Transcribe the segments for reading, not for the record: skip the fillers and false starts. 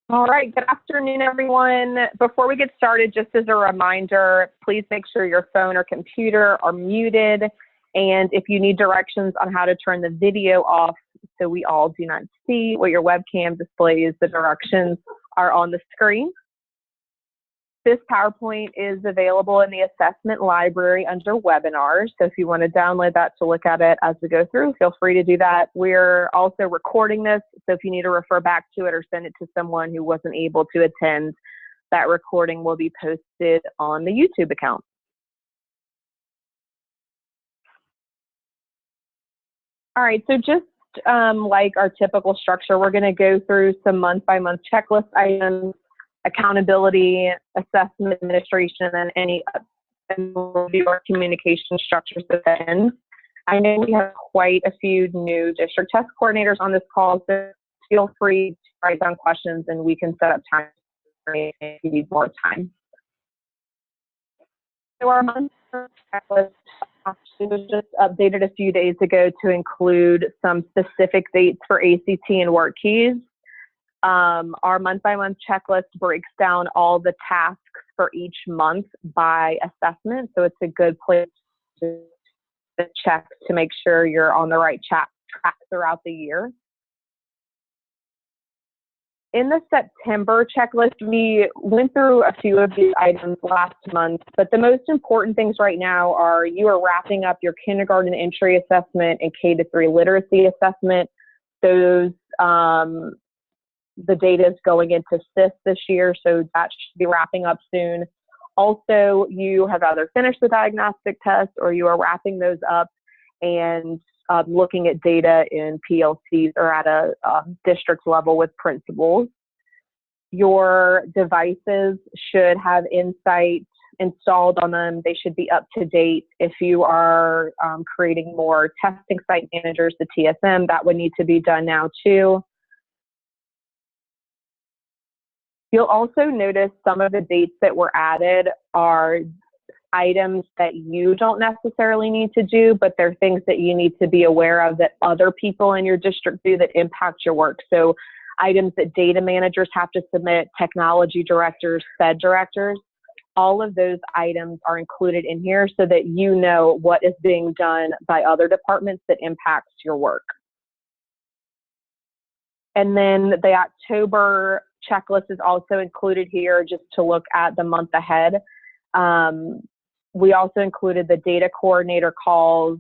All right, good afternoon, everyone. Before we get started, just as a reminder, please make sure your phone or computer are muted. And if you need directions on how to turn the video off so we all do not see what your webcam displays, the directions are on the screen. This PowerPoint is available in the assessment library under webinars. So if you want to download that to look at it as we go through, feel free to do that. We're also recording this. So if you need to refer back to it or send it to someone who wasn't able to attend, that recording will be posted on the YouTube account. All right, so just like our typical structure, we're going to go through some month-by-month checklist items, accountability, assessment, administration, and any review our communication structures at the end. I know we have quite a few new district test coordinators on this call, so feel free to write down questions and we can set up time if you need more time. So our monthly checklist actually was just updated a few days ago to include some specific dates for ACT and WorkKeys. Our month-by-month checklist breaks down all the tasks for each month by assessment, so it's a good place to check to make sure you're on the right track throughout the year. In the September checklist, we went through a few of these items last month, but the most important things right now are you are wrapping up your kindergarten entry assessment and K-3 literacy assessment. Those the data is going into SIS this year, so that should be wrapping up soon. Also, you have either finished the diagnostic test or you are wrapping those up and looking at data in PLCs or at a district level with principals. Your devices should have Insight installed on them. They should be up to date. If you are creating more testing site managers, the TSM, that would need to be done now too. You'll also notice some of the dates that were added are items that you don't necessarily need to do, but they're things that you need to be aware of that other people in your district do that impact your work. So items that data managers have to submit, technology directors, SPED directors, all of those items are included in here so that you know what is being done by other departments that impacts your work. And then the October checklist is also included here just to look at the month ahead. We also included the data coordinator calls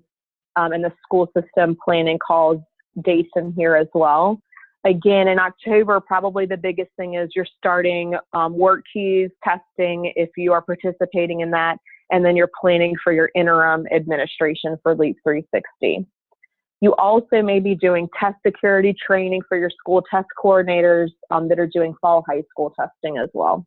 and the school system planning calls dates in here as well. Again, in October, probably the biggest thing is you're starting WorkKeys testing if you are participating in that, and then you're planning for your interim administration for LEAP 360. You also may be doing test security training for your school test coordinators that are doing fall high school testing as well.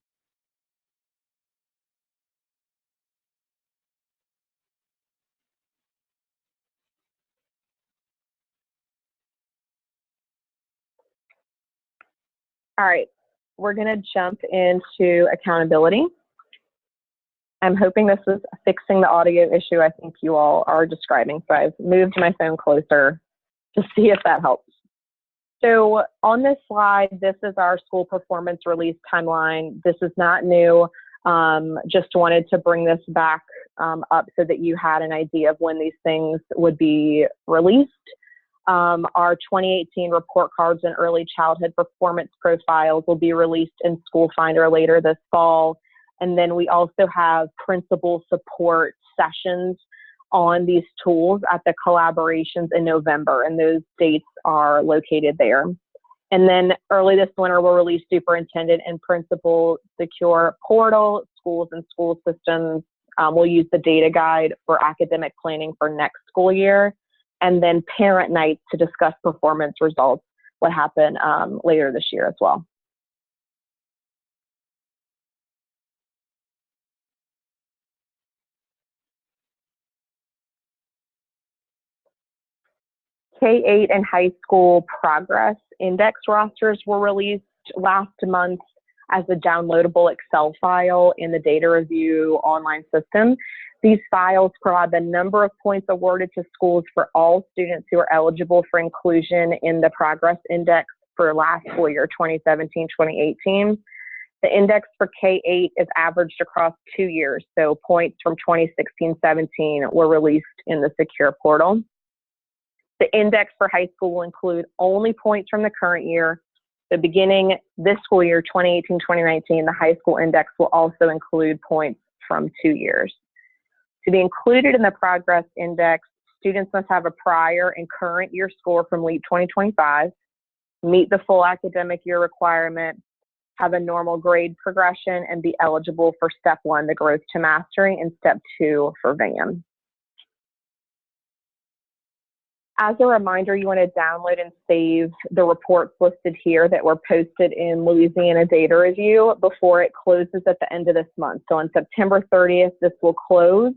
All right, we're going to jump into accountability. I'm hoping this is fixing the audio issue I think you all are describing. So I've moved my phone closer to see if that helps. So on this slide, this is our school performance release timeline. This is not new. Just wanted to bring this back up so that you had an idea of when these things would be released. Our 2018 report cards and early childhood performance profiles will be released in School Finder later this fall. And then we also have principal support sessions on these tools at the collaborations in November, and those dates are located there. And then early this winter, we'll release superintendent and principal secure portal. Schools and school systems will use the data guide for academic planning for next school year. And then parent nights to discuss performance results will happen later this year as well. K-8 and high school progress index rosters were released last month as a downloadable Excel file in the data review online system. These files provide the number of points awarded to schools for all students who are eligible for inclusion in the progress index for last school year, 2017-2018. The index for K-8 is averaged across 2 years, so points from 2016-17 were released in the secure portal. The index for high school will include only points from the current year. So beginning this school year, 2018-2019, the high school index will also include points from 2 years. To be included in the progress index, students must have a prior and current year score from LEAP 2025, meet the full academic year requirement, have a normal grade progression, and be eligible for Step 1, the Growth to Mastery, and Step 2 for VAM. As a reminder, you want to download and save the reports listed here that were posted in Louisiana Data Review before it closes at the end of this month. So on September 30th, this will close.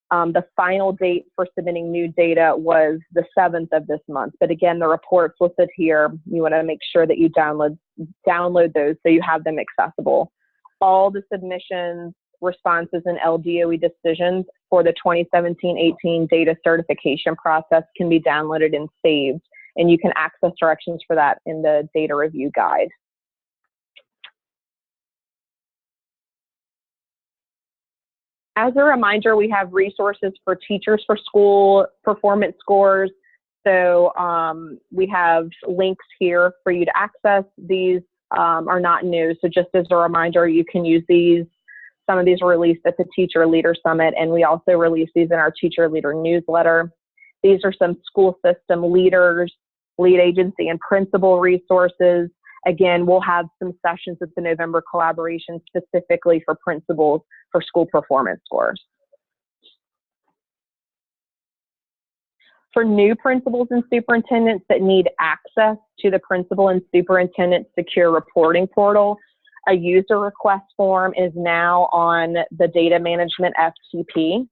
The final date for submitting new data was the 7th of this month. But again, the reports listed here, you want to make sure that you download those so you have them accessible. All the submissions, responses, and LDOE decisions for the 2017-18 data certification process can be downloaded and saved, and you can access directions for that in the data review guide. As a reminder, we have resources for teachers for school performance scores. So we have links here for you to access. These are not new, so just as a reminder, you can use these. Some of these were released at the Teacher Leader Summit, and we also release these in our Teacher Leader newsletter. These are some school system leaders, lead agency, and principal resources. Again, we'll have some sessions at the November collaboration specifically for principals for school performance scores. For new principals and superintendents that need access to the principal and superintendent secure reporting portal, a user request form is now on the data management FTP,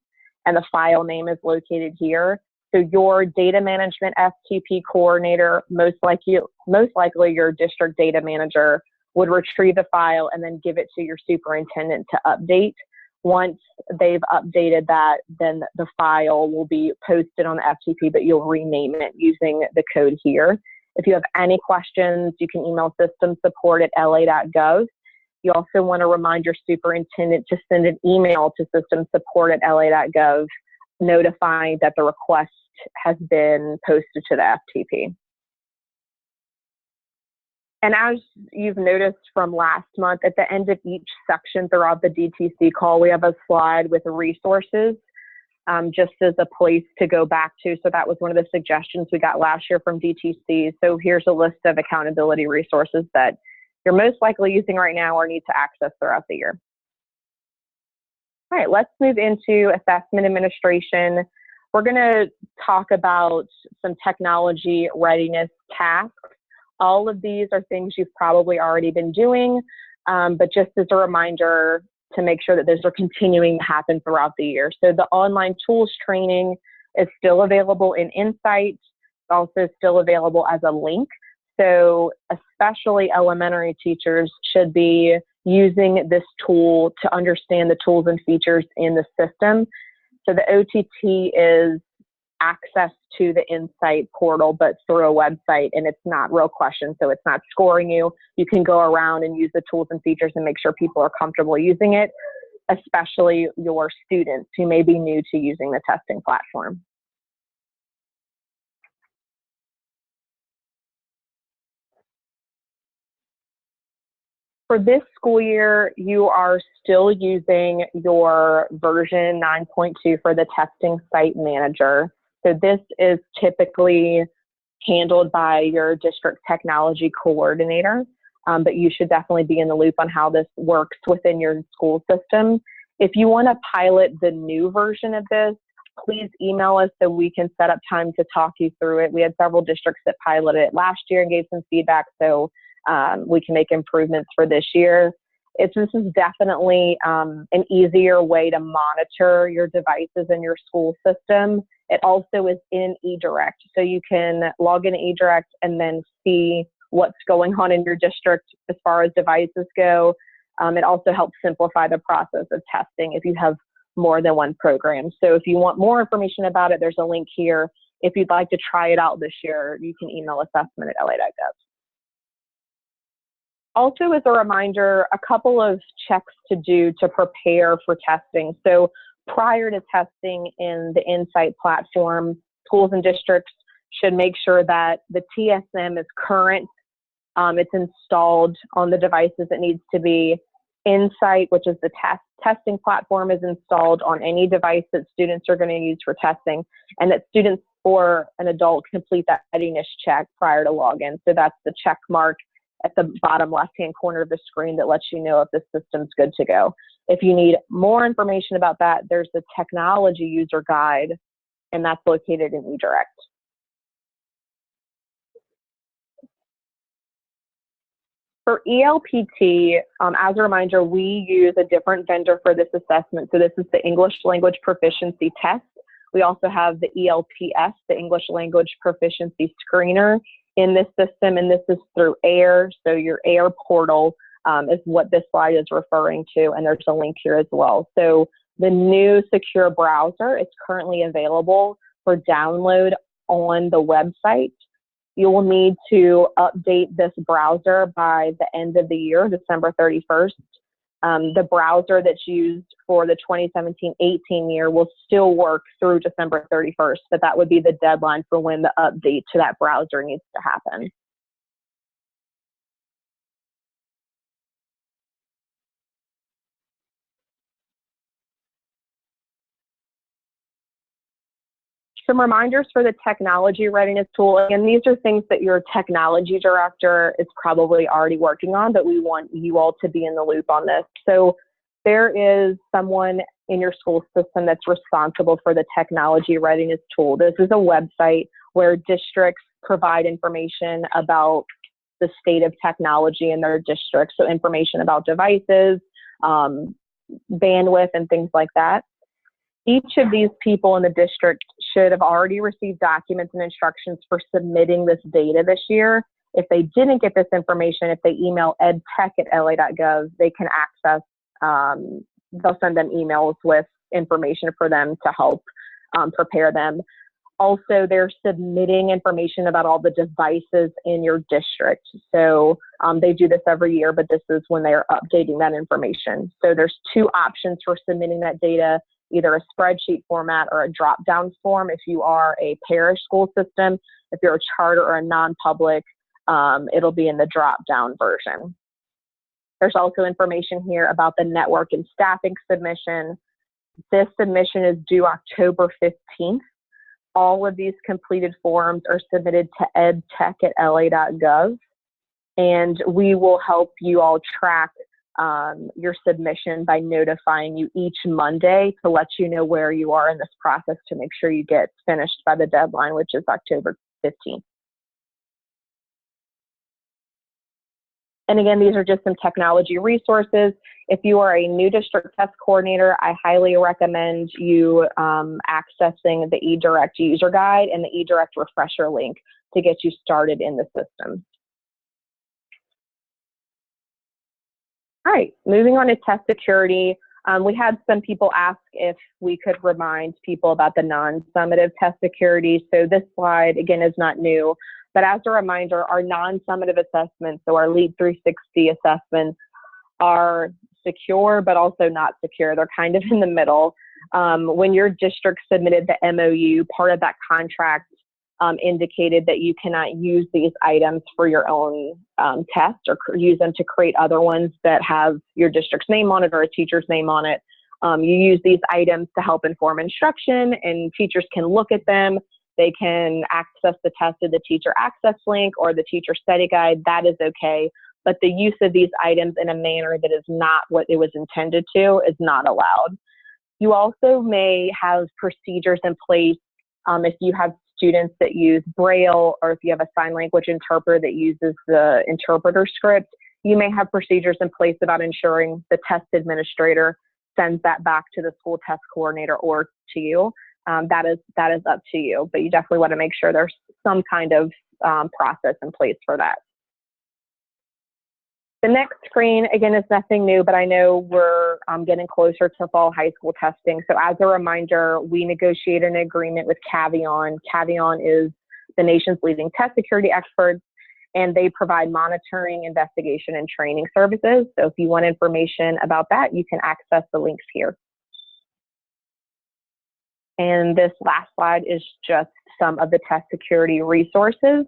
and the file name is located here. So your data management FTP coordinator, most likely your district data manager, would retrieve the file and then give it to your superintendent to update. Once they've updated that, then the file will be posted on the FTP, but you'll rename it using the code here. If you have any questions, you can email systemsupport@la.gov. You also want to remind your superintendent to send an email to systemsupport@la.gov notifying that the request has been posted to the FTP. And as you've noticed from last month, at the end of each section throughout the DTC call, we have a slide with resources just as a place to go back to. So that was one of the suggestions we got last year from DTC. So here's a list of accountability resources that you're most likely using right now or need to access throughout the year. All right, let's move into assessment administration. We're going to talk about some technology readiness tasks. All of these are things you've probably already been doing, but just as a reminder to make sure that those are continuing to happen throughout the year. So the online tools training is still available in Insight. It's also still available as a link. So especially elementary teachers should be using this tool to understand the tools and features in the system. So the OTT is access to the Insight portal, but through a website, and it's not real questions, so it's not scoring you. You can go around and use the tools and features and make sure people are comfortable using it, especially your students who may be new to using the testing platform. For this school year, you are still using your version 9.2 for the testing site manager. So this is typically handled by your district technology coordinator, but you should definitely be in the loop on how this works within your school system. If you want to pilot the new version of this, please email us so we can set up time to talk you through it. We had several districts that piloted it last year and gave some feedback, so we can make improvements for this year. This is definitely an easier way to monitor your devices in your school system. It also is in eDirect, so you can log in eDirect and then see what's going on in your district as far as devices go. It also helps simplify the process of testing if you have more than one program. So if you want more information about it, there's a link here. If you'd like to try it out this year, you can email assessment@la.gov. Also, as a reminder, a couple of checks to do to prepare for testing. So prior to testing in the Insight platform, schools and districts should make sure that the TSM is current. It's installed on the devices it needs to be. Insight, which is the testing platform, is installed on any device that students are going to use for testing, and that students or an adult complete that readiness check prior to login. So that's the check mark at the bottom left-hand corner of the screen that lets you know if the system's good to go. If you need more information about that, there's the technology user guide, and that's located in eDirect. For ELPT, as a reminder, we use a different vendor for this assessment. So this is the English Language Proficiency Test. We also have the ELPS, the English Language Proficiency Screener, in this system, and this is through AIR. So your AIR portal is what this slide is referring to, and there's a link here as well. So the new secure browser is currently available for download on the website. You will need to update this browser by the end of the year, December 31st. The browser that's used for the 2017-18 year will still work through December 31st, but that would be the deadline for when the update to that browser needs to happen. Some reminders for the technology readiness tool, and these are things that your technology director is probably already working on, but we want you all to be in the loop on this. So there is someone in your school system that's responsible for the technology readiness tool. This is a website where districts provide information about the state of technology in their district, so information about devices, bandwidth, and things like that. Each of these people in the district should have already received documents and instructions for submitting this data this year. If they didn't get this information, if they email edtech@la.gov, they can access, they'll send them emails with information for them to help prepare them. Also, they're submitting information about all the devices in your district. So they do this every year, but this is when they're updating that information. So there's two options for submitting that data: either a spreadsheet format or a drop-down form if you are a parish school system. If you're a charter or a non-public, it'll be in the drop-down version. There's also information here about the network and staffing submission. This submission is due October 15th. All of these completed forms are submitted to edtech@la.gov, and we will help you all track your submission by notifying you each Monday to let you know where you are in this process to make sure you get finished by the deadline, which is October 15th. And again, these are just some technology resources. If you are a new district test coordinator, I highly recommend you accessing the eDirect user guide and the eDirect refresher link to get you started in the system. All right, moving on to test security. We had some people ask if we could remind people about the non-summative test security. So this slide, again, is not new, but as a reminder, our non-summative assessments, so our LEAD 360 assessments, are secure, but also not secure. They're kind of in the middle. When your district submitted the MOU, part of that contract indicated that you cannot use these items for your own test or use them to create other ones that have your district's name on it or a teacher's name on it. You use these items to help inform instruction, and teachers can look at them. They can access the test of the teacher access link or the teacher study guide. That is okay. But the use of these items in a manner that is not what it was intended to is not allowed. You also may have procedures in place if you have students that use Braille, or if you have a sign language interpreter that uses the interpreter script. You may have procedures in place about ensuring the test administrator sends that back to the school test coordinator or to you. That is up to you, but you definitely want to make sure there's some kind of process in place for that. The next screen, again, is nothing new, but I know we're getting closer to fall high school testing. So as a reminder, we negotiated an agreement with Cavion. Cavion is the nation's leading test security expert, and they provide monitoring, investigation, and training services. So if you want information about that, you can access the links here. And this last slide is just some of the test security resources.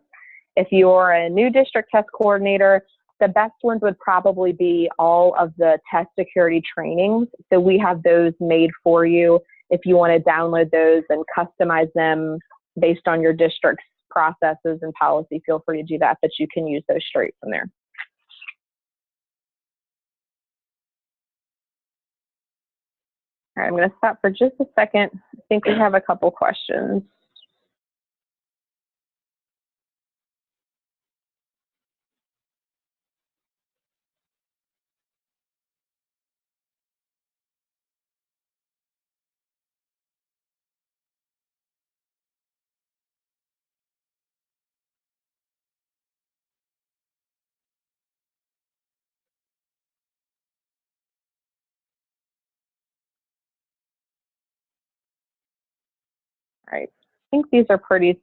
If you're a new district test coordinator, the best ones would probably be all of the test security trainings. So we have those made for you. If you want to download those and customize them based on your district's processes and policy, feel free to do that, but you can use those straight from there. All right, I'm going to stop for just a second. I think we have a couple questions. All right, I think these are pretty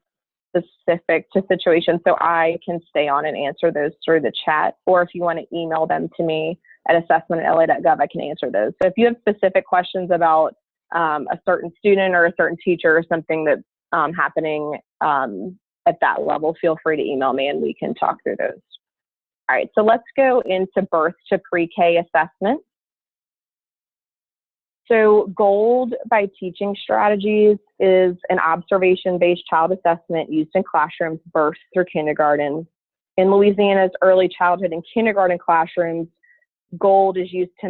specific to situations, so I can stay on and answer those through the chat, or if you want to email them to me at assessment@la.gov, I can answer those. So if you have specific questions about a certain student or a certain teacher or something that's happening at that level, feel free to email me and we can talk through those. All right, so let's go into birth to pre-K assessment. So GOLD by Teaching Strategies is an observation-based child assessment used in classrooms birth through kindergarten. In Louisiana's early childhood and kindergarten classrooms, GOLD is used to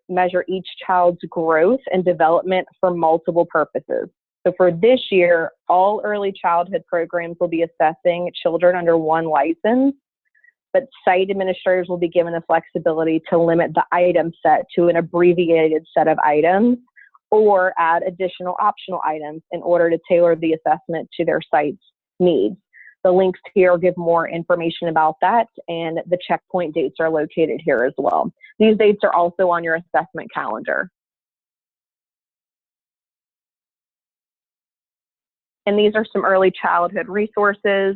measure each child's growth and development for multiple purposes. So for this year, all early childhood programs will be assessing children under one license, but site administrators will be given the flexibility to limit the item set to an abbreviated set of items or add additional optional items in order to tailor the assessment to their site's needs. The links here give more information about that, and the checkpoint dates are located here as well. These dates are also on your assessment calendar. And these are some early childhood resources.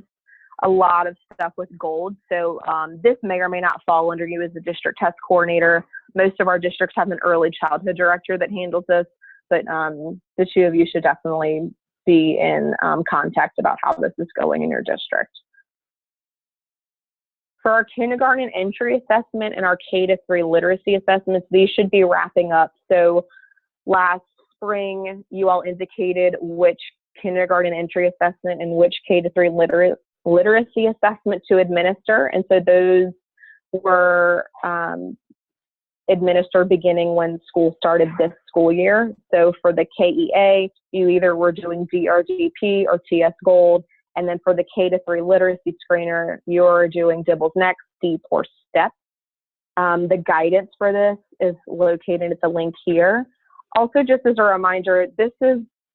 A lot of stuff with GOLD. So this may or may not fall under you as a district test coordinator. Most of our districts have an early childhood director that handles this, but the two of you should definitely be in contact about how this is going in your district. For our kindergarten entry assessment and our K-3 literacy assessments, these should be wrapping up. So last spring, you all indicated which kindergarten entry assessment and which K-3 literacy assessment to administer, and so those were administered beginning when school started this school year. So for the KEA, you either were doing DRGP or TS Gold, and then for the K-3 literacy screener, you're doing Dibbles Next, Steep, or STEP. The guidance for this is located at the link here. Also, just as a reminder,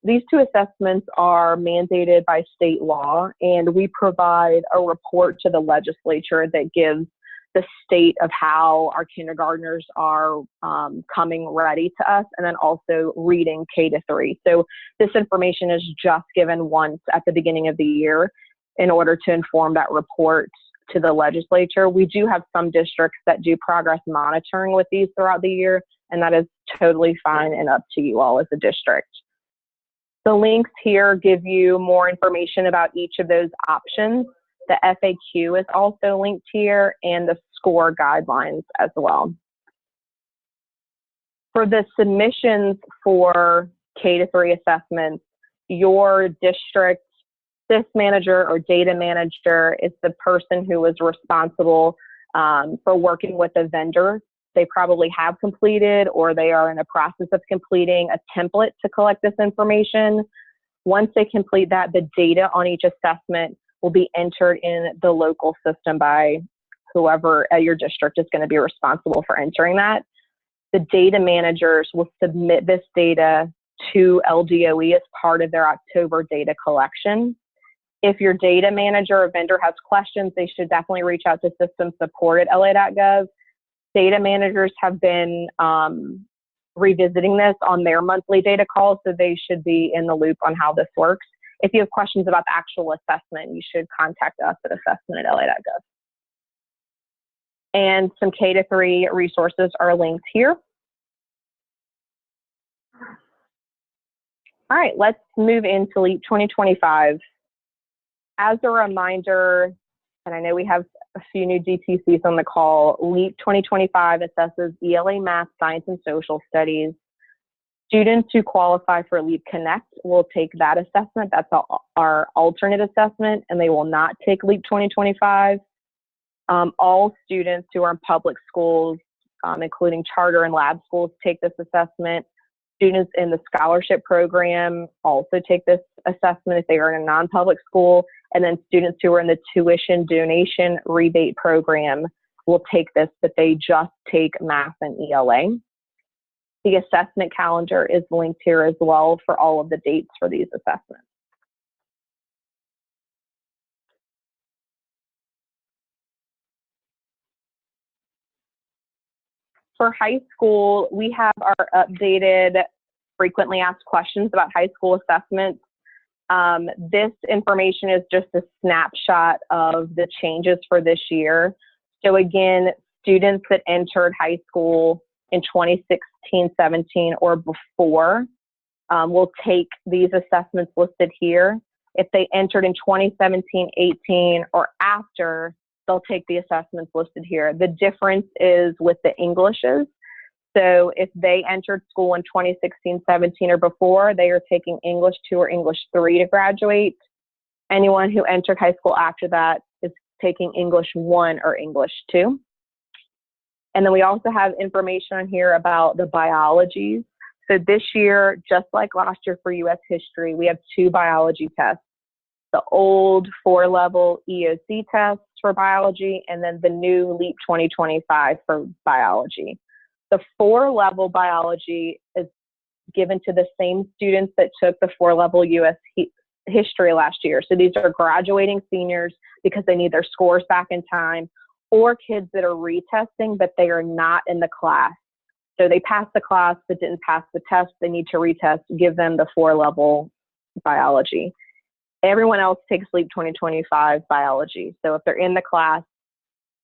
these two assessments are mandated by state law, and we provide a report to the legislature that gives the state of how our kindergartners are coming ready to us, and then also reading K-3. So this information is just given once at the beginning of the year in order to inform that report to the legislature. We do have some districts that do progress monitoring with these throughout the year, and that is totally fine and up to you all as a district. The links here give you more information about each of those options. The FAQ is also linked here, and the score guidelines as well. For the submissions for K-3 assessments, your district SIS manager or data manager is the person who is responsible for working with the vendor. They probably have completed or they are in the process of completing a template to collect this information. Once they complete that, the data on each assessment will be entered in the local system by whoever at your district is going to be responsible for entering that. The data managers will submit this data to LDOE as part of their October data collection. If your data manager or vendor has questions, they should definitely reach out to system support at la.gov. Data managers have been revisiting this on their monthly data calls, so they should be in the loop on how this works. If you have questions about the actual assessment, you should contact us at assessment@la.gov. And some K-3 resources are linked here. All right, let's move into LEAP 2025. As a reminder, and I know we have a few new DTCs on the call, LEAP 2025 assesses ELA Math, Science, and Social Studies. Students who qualify for LEAP Connect will take that assessment. That's our alternate assessment, and they will not take LEAP 2025. All students who are in public schools, including charter and lab schools, take this assessment. Students in the scholarship program also take this assessment if they are in a non-public school. And then students who are in the tuition donation rebate program will take this, but they just take math and ELA. The assessment calendar is linked here as well for all of the dates for these assessments. For high school, we have our updated frequently asked questions about high school assessments. This information is just a snapshot of the changes for this year. So again, students that entered high school in 2016-17 or before will take these assessments listed here. If they entered in 2017-18 or after, they'll take the assessments listed here. The difference is with the Englishes. So if they entered school in 2016-17 or before, they are taking English 2 or English 3 to graduate. Anyone who entered high school after that is taking English 1 or English 2. And then we also have information on here about the biologies. So this year, just like last year for U.S. history, we have 2 biology tests. The old 4-level EOC tests for biology, and then the new LEAP 2025 for biology. The 4-level biology is given to the same students that took the 4-level U.S. history last year. So these are graduating seniors because they need their scores back in time, or kids that are retesting, but they are not in the class. So they passed the class but didn't pass the test. They need to retest, give them the 4-level biology. Everyone else takes LEAP 2025 biology. So if they're in the class,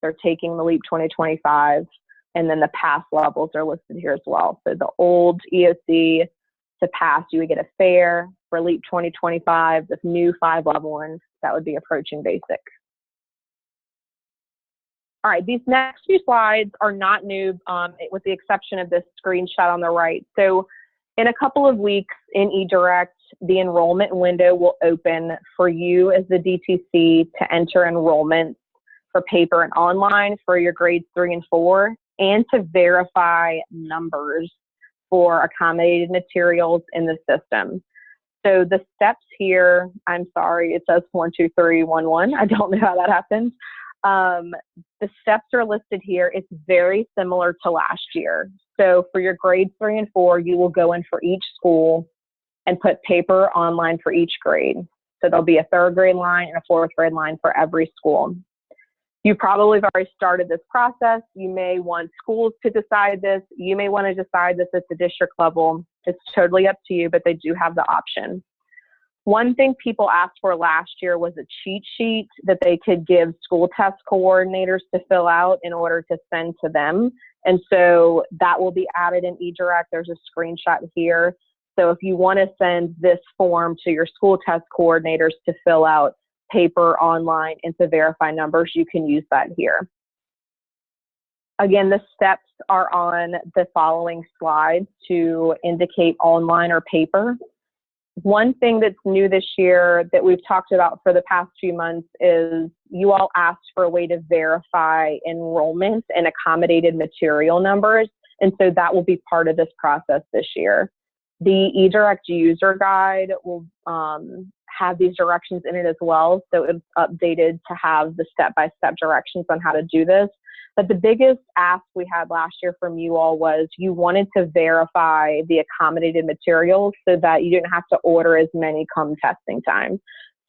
they're taking the LEAP 2025, and then the pass levels are listed here as well. So the old EOC, to pass, you would get a fair. For LEAP 2025, the new 5-level ones, that would be approaching basic. All right, these next few slides are not new, with the exception of this screenshot on the right. So in a couple of weeks in eDirect, the enrollment window will open for you as the DTC to enter enrollments for paper and online for your grades 3 and 4, and to verify numbers for accommodated materials in the system. So the steps here, I'm sorry, it says 1, 2, 3, 1, 1. I don't know how that happened. The steps are listed here. It's very similar to last year. So for your grades 3 and 4, you will go in for each school and put paper online for each grade. So there'll be a 3rd grade line and a 4th grade line for every school. You probably have already started this process. You may want schools to decide this. You may want to decide this at the district level. It's totally up to you, but they do have the option. One thing people asked for last year was a cheat sheet that they could give school test coordinators to fill out in order to send to them. And so that will be added in eDirect. There's a screenshot here. So if you want to send this form to your school test coordinators to fill out paper, online, and to verify numbers, you can use that here. Again, the steps are on the following slides to indicate online or paper. One thing that's new this year that we've talked about for the past few months is you all asked for a way to verify enrollment and accommodated material numbers. And so that will be part of this process this year. The eDirect user guide will have these directions in it as well. So it's updated to have the step-by-step directions on how to do this. But the biggest ask we had last year from you all was you wanted to verify the accommodated materials so that you didn't have to order as many come testing time.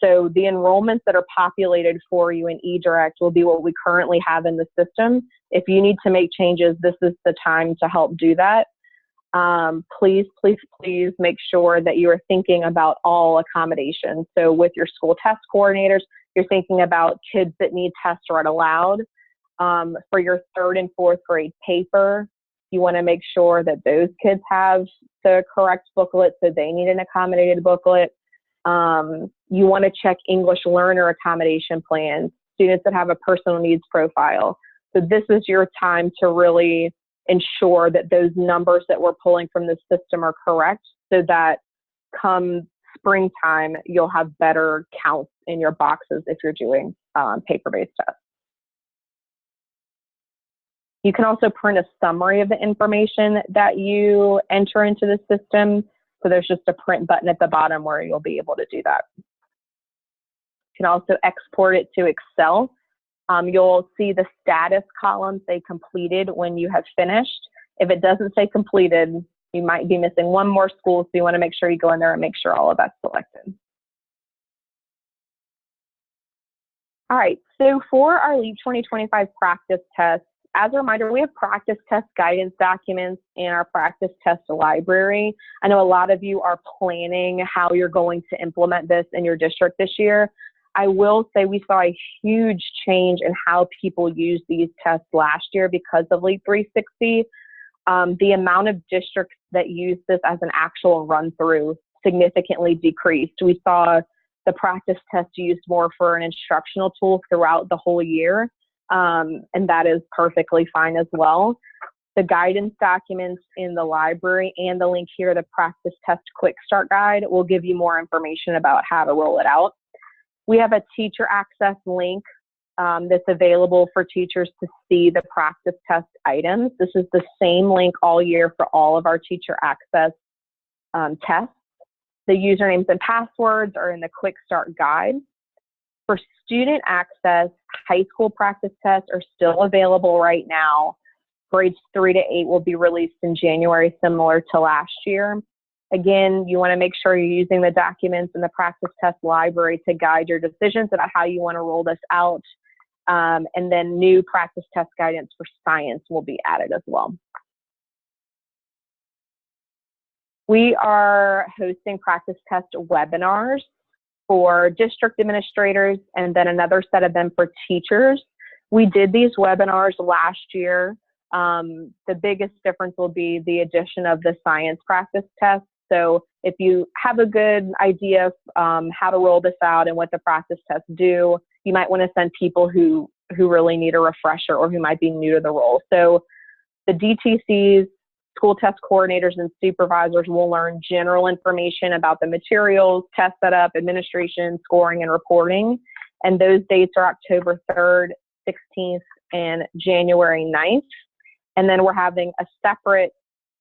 So the enrollments that are populated for you in eDirect will be what we currently have in the system. If you need to make changes, this is the time to help do that. Please make sure that you are thinking about all accommodations. So with your school test coordinators, you're thinking about kids that need tests read aloud. For your 3rd and 4th grade paper, you want to make sure that those kids have the correct booklet, so they need an accommodated booklet. You want to check English learner accommodation plans, students that have a personal needs profile. So this is your time to really ensure that those numbers that we're pulling from the system are correct, so that come springtime, you'll have better counts in your boxes if you're doing paper-based tests. You can also print a summary of the information that you enter into the system. So there's just a print button at the bottom where you'll be able to do that. You can also export it to Excel. You'll see the status column say completed when you have finished. If it doesn't say completed, you might be missing one more school, so you want to make sure you go in there and make sure all of that's selected. All right, so for our LEAP 2025 practice test, as a reminder, we have practice test guidance documents in our practice test library. I know a lot of you are planning how you're going to implement this in your district this year. I will say we saw a huge change in how people used these tests last year because of LEAP 360. The amount of districts that use this as an actual run-through significantly decreased. We saw the practice test used more for an instructional tool throughout the whole year. And that is perfectly fine as well. The guidance documents in the library and the link here, the practice test quick start guide, will give you more information about how to roll it out. We have a teacher access link that's available for teachers to see the practice test items. This is the same link all year for all of our teacher access tests. The usernames and passwords are in the quick start guide. For student access, high school practice tests are still available right now. Grades 3 to 8 will be released in January, similar to last year. Again, you want to make sure you're using the documents in the practice test library to guide your decisions about how you want to roll this out. And then new practice test guidance for science will be added as well. We are hosting practice test webinars for district administrators, and then another set of them for teachers. We did these webinars last year. The biggest difference will be the addition of the science practice test. So if you have a good idea of how to roll this out and what the practice tests do, you might want to send people who really need a refresher or who might be new to the role. So the DTCs, school test coordinators and supervisors will learn general information about the materials, test setup, administration, scoring, and reporting. And those dates are October 3rd, 16th, and January 9th. And then we're having a separate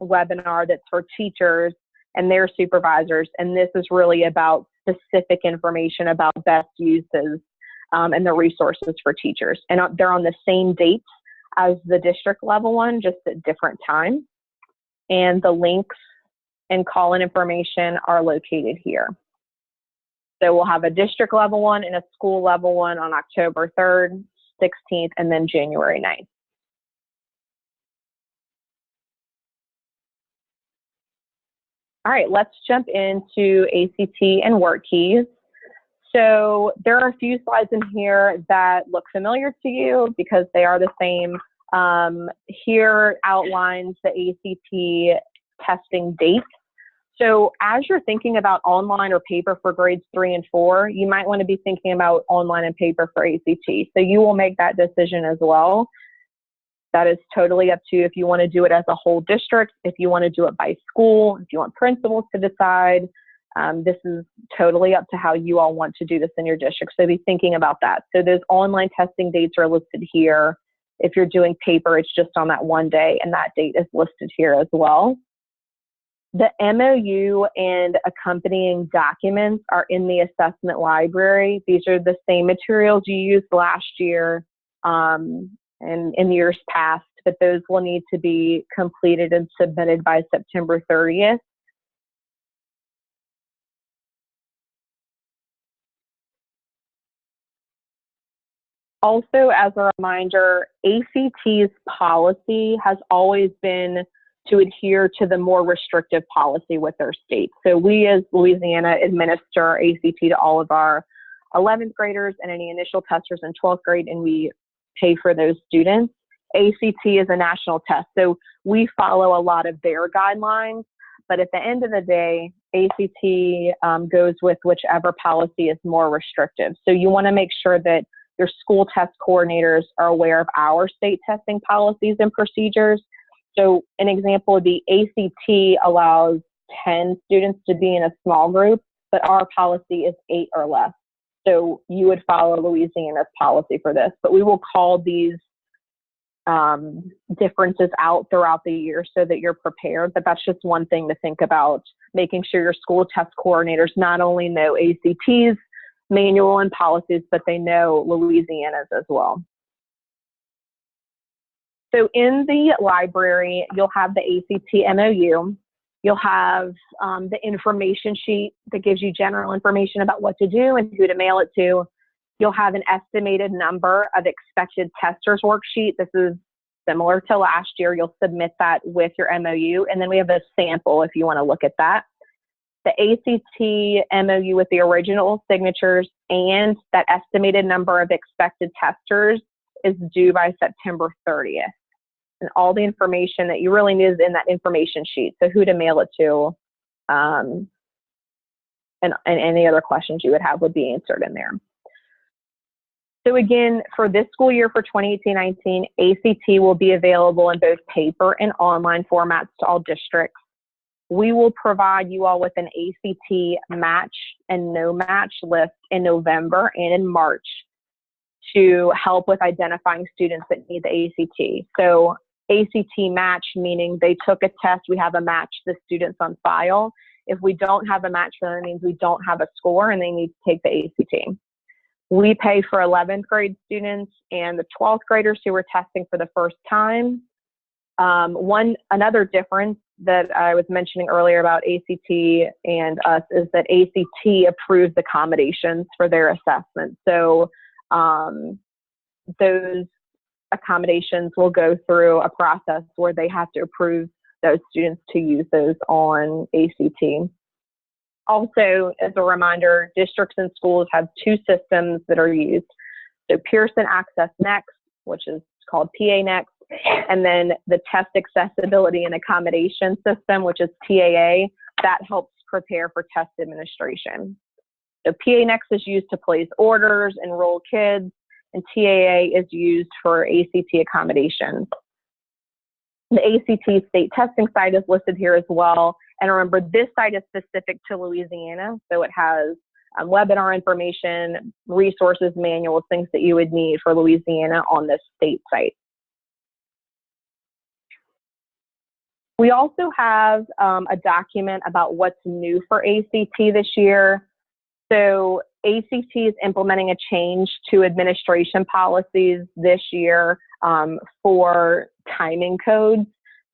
webinar that's for teachers and their supervisors. And this is really about specific information about best uses and the resources for teachers. And they're on the same dates as the district level one, just at different times. And the links and call-in information are located here. So we'll have a district level one and a school level one on October 3rd, 16th, and then January 9th. All right, let's jump into ACT and WorkKeys. So there are a few slides in here that look familiar to you because they are the same. Here outlines the ACT testing dates. So as you're thinking about online or paper for grades 3 and 4, you might want to be thinking about online and paper for ACT. So you will make that decision as well. That is totally up to you if you want to do it as a whole district, if you want to do it by school, if you want principals to decide. This is totally up to how you all want to do this in your district. So be thinking about that. So those online testing dates are listed here. If you're doing paper, it's just on that one day, and that date is listed here as well. The MOU and accompanying documents are in the assessment library. These are the same materials you used last year and in years past, but those will need to be completed and submitted by September 30th. Also, as a reminder, ACT's policy has always been to adhere to the more restrictive policy with their state. So we as Louisiana administer ACT to all of our 11th graders and any initial testers in 12th grade, and we pay for those students. ACT is a national test, so we follow a lot of their guidelines, but at the end of the day, ACT goes with whichever policy is more restrictive. So you want to make sure that your school test coordinators are aware of our state testing policies and procedures. So an example would be ACT allows 10 students to be in a small group, but our policy is 8 or less. So you would follow Louisiana's policy for this, but we will call these differences out throughout the year so that you're prepared. But that's just one thing to think about, making sure your school test coordinators not only know ACT's manual and policies, but they know Louisiana's as well. So in the library, you'll have the ACT MOU. You'll have the information sheet that gives you general information about what to do and who to mail it to. You'll have an estimated number of expected testers worksheet. This is similar to last year. You'll submit that with your MOU, and then we have a sample if you want to look at that. The ACT MOU with the original signatures and that estimated number of expected testers is due by September 30th. And all the information that you really need is in that information sheet. So who to mail it to, and any other questions you would have would be answered in there. So again, for this school year for 2018-19, ACT will be available in both paper and online formats to all districts. We will provide you all with an ACT match and no match list in November and in March to help with identifying students that need the ACT. So ACT match, meaning they took a test, we have a match the students on file. If we don't have a match for them, it means we don't have a score and they need to take the ACT. We pay for 11th grade students and the 12th graders who are testing for the first time. Another difference that I was mentioning earlier about ACT and us is that ACT approves accommodations for their assessment. So those accommodations will go through a process where they have to approve those students to use those on ACT. Also, as a reminder, districts and schools have two systems that are used. So Pearson Access Next, which is called PA Next, and then the Test Accessibility and Accommodation System, which is TAA, that helps prepare for test administration. So PA Next is used to place orders, enroll kids, and TAA is used for ACT accommodations. The ACT state testing site is listed here as well. And remember, this site is specific to Louisiana, so it has webinar information, resources, manuals, things that you would need for Louisiana on this state site. We also have a document about what's new for ACT this year. So ACT is implementing a change to administration policies this year for timing codes.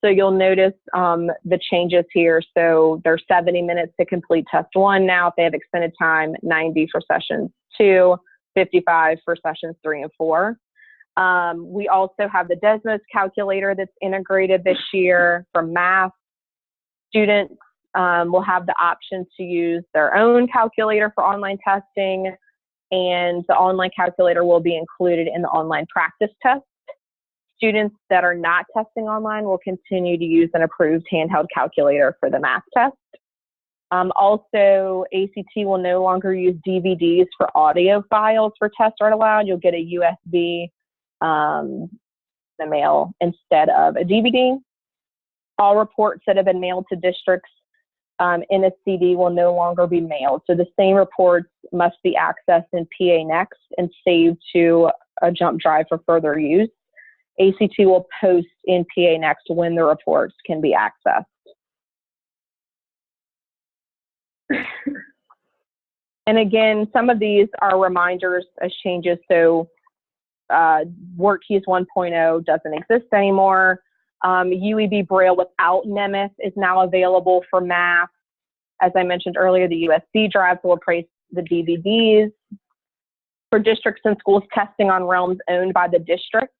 So you'll notice the changes here. So there's 70 minutes to complete test 1 now if they have extended time, 90 for sessions 2, 55 for sessions 3 and 4. We also have the Desmos calculator that's integrated this year for math. Students will have the option to use their own calculator for online testing, and the online calculator will be included in the online practice test. Students that are not testing online will continue to use an approved handheld calculator for the math test. Also, ACT will no longer use DVDs for audio files for tests are allowed. You'll get a USB in the mail instead of a DVD. All reports that have been mailed to districts in a CD will no longer be mailed. So the same reports must be accessed in PA Next and saved to a jump drive for further use. ACT will post in PA Next when the reports can be accessed. And again, some of these are reminders as changes. So WorkKeys 1.0 doesn't exist anymore. UEB Braille without Nemeth is now available for math. As I mentioned earlier, the USB drives will replace the DVDs. For districts and schools testing on realms owned by the district,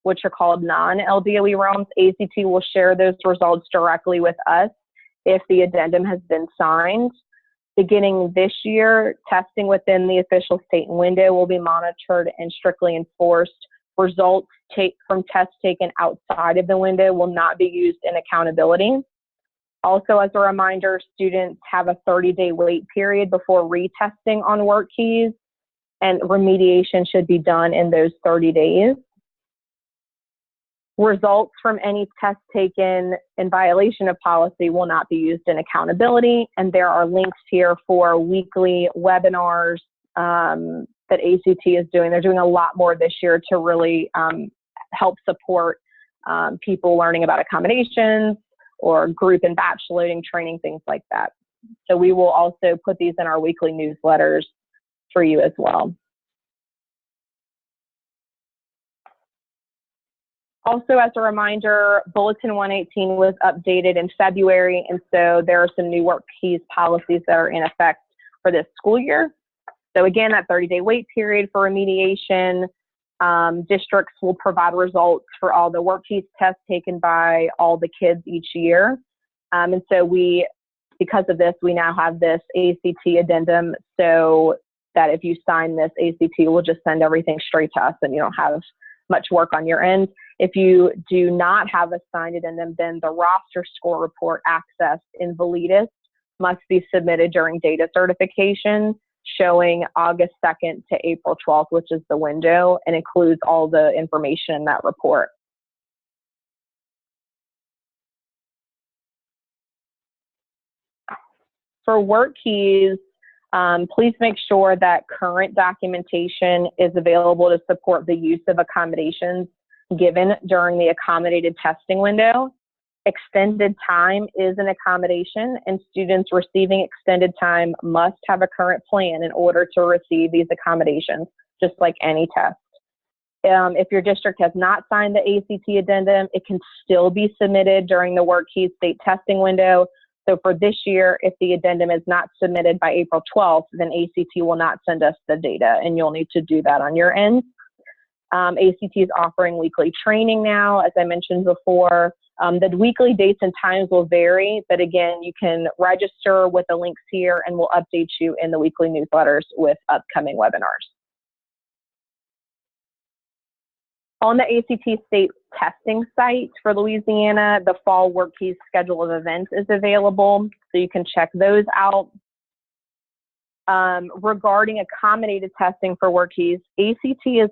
which are called non-LDOE realms, ACT will share those results directly with us if the addendum has been signed. Beginning this year, testing within the official state window will be monitored and strictly enforced Results from tests taken outside of the window will not be used in accountability. Also, as a reminder, students have a 30-day wait period before retesting on WorkKeys, and remediation should be done in those 30 days. Results from any test taken in violation of policy will not be used in accountability, and there are links here for weekly webinars that ACT is doing. They're doing a lot more this year to really help support people learning about accommodations or group and batch loading training, things like that. So we will also put these in our weekly newsletters for you as well. Also, as a reminder, Bulletin 118 was updated in February, and so there are some new WorkKeys policies that are in effect for this school year. So again, that 30-day wait period for remediation, districts will provide results for all the WorkKeys tests taken by all the kids each year. And so because of this, we now have this ACT addendum, so that if you sign this, ACT will just send everything straight to us and you don't have much work on your end. If you do not have a signed addendum, then the roster score report accessed in Readiness must be submitted during data certification, showing August 2nd to April 12th, which is the window, and includes all the information in that report. For WorkKeys, please make sure that current documentation is available to support the use of accommodations given during the accommodated testing window. Extended time is an accommodation, and students receiving extended time must have a current plan in order to receive these accommodations, just like any test. If your district has not signed the ACT addendum, it can still be submitted during the WorkKeys state testing window. So for this year, if the addendum is not submitted by April 12th, then ACT will not send us the data, and you'll need to do that on your end. ACT is offering weekly training now, as I mentioned before. The weekly dates and times will vary, but again, you can register with the links here, and we'll update you in the weekly newsletters with upcoming webinars. On the ACT state testing site for Louisiana, the fall WorkKeys schedule of events is available, so you can check those out. Regarding accommodated testing for WorkKeys, ACT is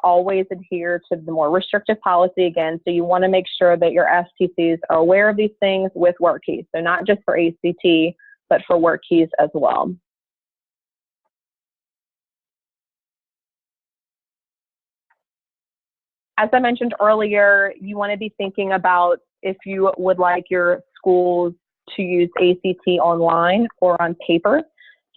always adhere to the more restrictive policy again, so you want to make sure that your STCs are aware of these things with WorkKeys, so not just for ACT, but for WorkKeys as well. As I mentioned earlier, you want to be thinking about if you would like your schools to use ACT online or on paper.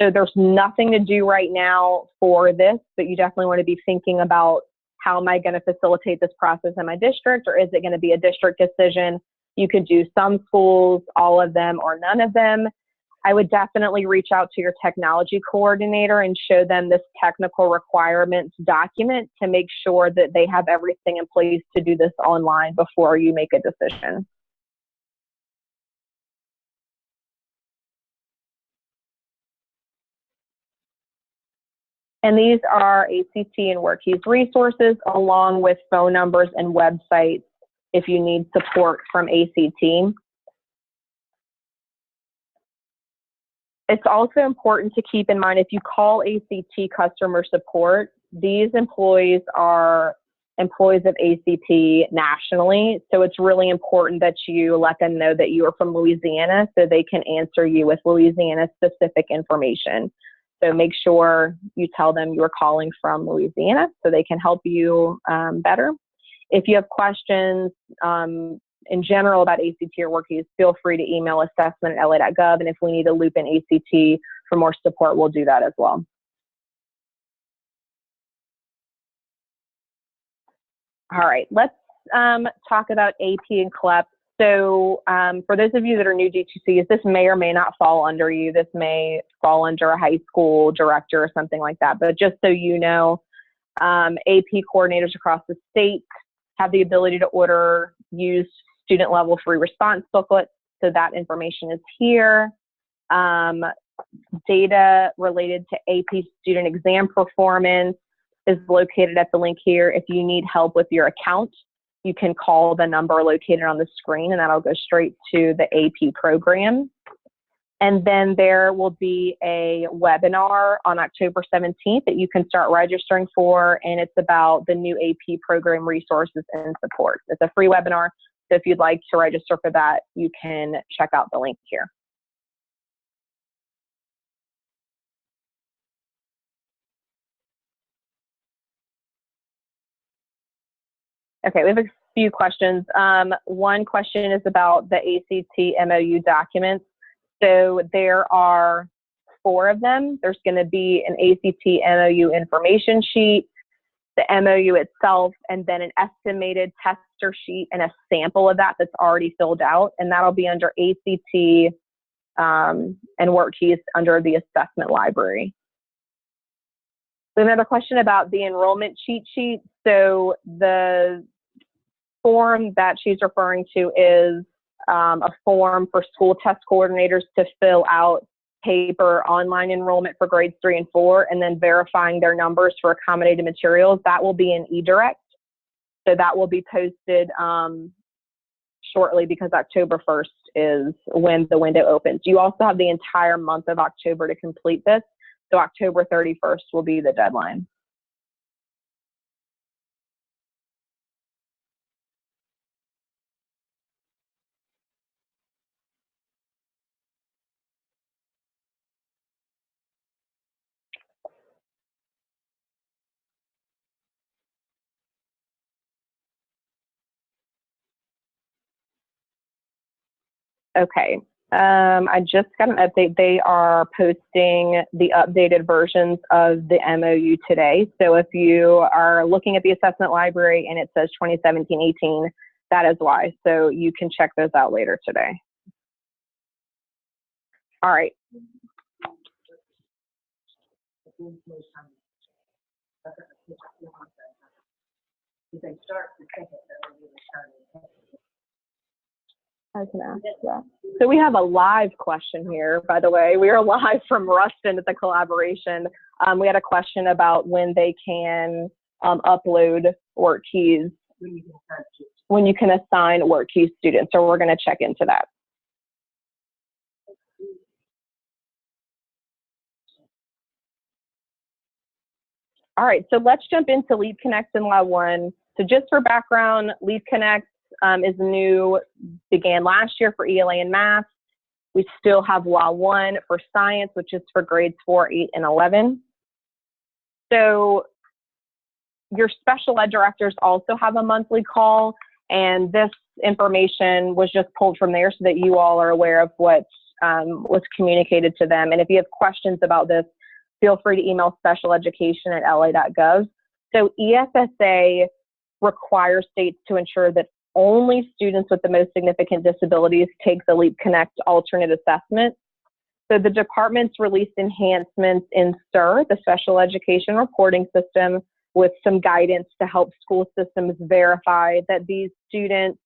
So there's nothing to do right now for this, but you definitely want to be thinking about how am I going to facilitate this process in my district, or is it going to be a district decision? You could do some schools, all of them, or none of them. I would definitely reach out to your technology coordinator and show them this technical requirements document to make sure that they have everything in place to do this online before you make a decision. And these are ACT and WorkKeys resources, along with phone numbers and websites if you need support from ACT. It's also important to keep in mind, if you call ACT customer support, these employees are employees of ACT nationally. So it's really important that you let them know that you are from Louisiana so they can answer you with Louisiana specific information. So make sure you tell them you're calling from Louisiana so they can help you better. If you have questions in general about ACT or WorkKeys, feel free to email assessment@la.gov, and if we need to loop in ACT for more support, we'll do that as well. All right, let's talk about AP and CLEP. So for those of you that are new DTCs, this may or may not fall under you. This may fall under a high school director or something like that. But just so you know, AP coordinators across the state have the ability to order used student level free response booklets. So that information is here. Data related to AP student exam performance, is located at the link here. If you need help with your account, you can call the number located on the screen, and that'll go straight to the AP program. And then there will be a webinar on October 17th that you can start registering for, and it's about the new AP program resources and support. It's a free webinar, so if you'd like to register for that, you can check out the link here. Okay, we have a few questions. One question is about the ACT MOU documents. So there are 4 of them. There's going to be an ACT MOU information sheet, the MOU itself, and then an estimated tester sheet and a sample of that that's already filled out. And that'll be under ACT and WorkKeys under the assessment library. So another question about the enrollment cheat sheet. So the form that she's referring to is a form for school test coordinators to fill out paper online enrollment for grades 3 and 4, and then verifying their numbers for accommodated materials. That will be in eDirect. So that will be posted shortly, because October 1st is when the window opens. You also have the entire month of October to complete this. So October 31st will be the deadline. Okay, I just got an update. They are posting the updated versions of the MOU today. So if you are looking at the assessment library and it says 2017-18, that is why. So you can check those out later today. All right. I can ask that. So we have a live question here, by the way. We are live from Ruston at the collaboration. We had a question about when they can upload WorkKeys, when you can assign WorkKeys students. So we're going to check into that. All right, so let's jump into Leap Connect in Law 1. So just for background, Leap Connect is new, began last year for ELA and Math. We still have Law 1 for Science, which is for grades 4, 8, and 11. So your special ed directors also have a monthly call, and this information was just pulled from there so that you all are aware of what was communicated to them. And if you have questions about this, feel free to email specialeducation@la.gov. So ESSA requires states to ensure that only students with the most significant disabilities take the Leap Connect alternate assessment. So the department's released enhancements in STIR, the Special Education Reporting System, with some guidance to help school systems verify that these students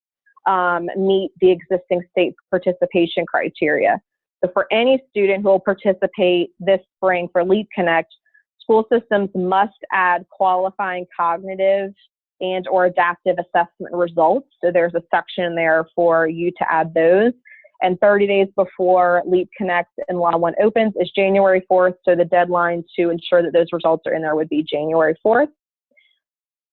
meet the existing state participation criteria. So for any student who will participate this spring for Leap Connect, school systems must add qualifying cognitive and or adaptive assessment results. So there's a section there for you to add those. And 30 days before Leap Connect in Law 1 opens is January 4th. So the deadline to ensure that those results are in there would be January 4th.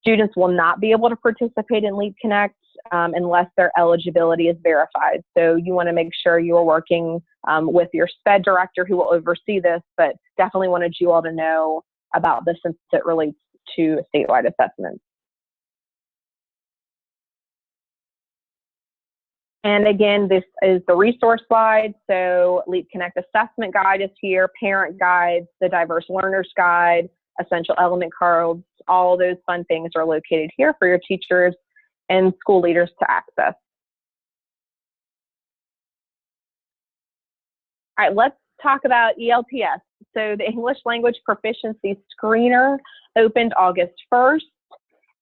Students will not be able to participate in Leap Connect unless their eligibility is verified. So you want to make sure you are working with your SPED director who will oversee this, but definitely wanted you all to know about this since it relates to statewide assessments. And again, this is the resource slide. So Leap Connect assessment guide is here, parent guides, the diverse learners guide, essential element cards, all those fun things are located here for your teachers and school leaders to access. All right, let's talk about ELPS. So the English Language Proficiency Screener opened August 1st,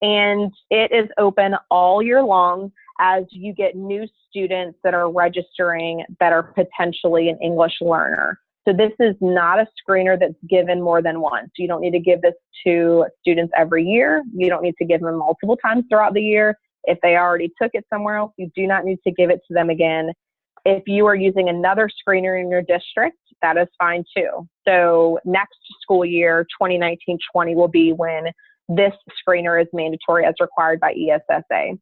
and it is open all year long as you get new students that are registering that are potentially an English learner. So this is not a screener that's given more than once. You don't need to give this to students every year. You don't need to give them multiple times throughout the year. If they already took it somewhere else, you do not need to give it to them again. If you are using another screener in your district, that is fine too. So next school year, 2019-20, will be when this screener is mandatory as required by ESSA.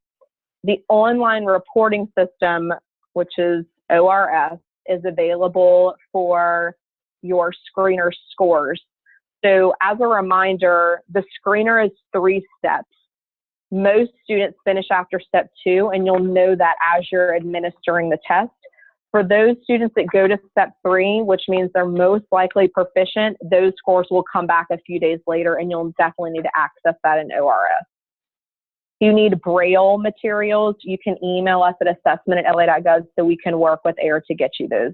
The online reporting system, which is ORS, is available for your screener scores. So as a reminder, the screener is 3 steps. Most students finish after step 2, and you'll know that as you're administering the test. For those students that go to step 3, which means they're most likely proficient, those scores will come back a few days later, and you'll definitely need to access that in ORS. If you need Braille materials, you can email us at assessment@la.gov so we can work with AIR to get you those.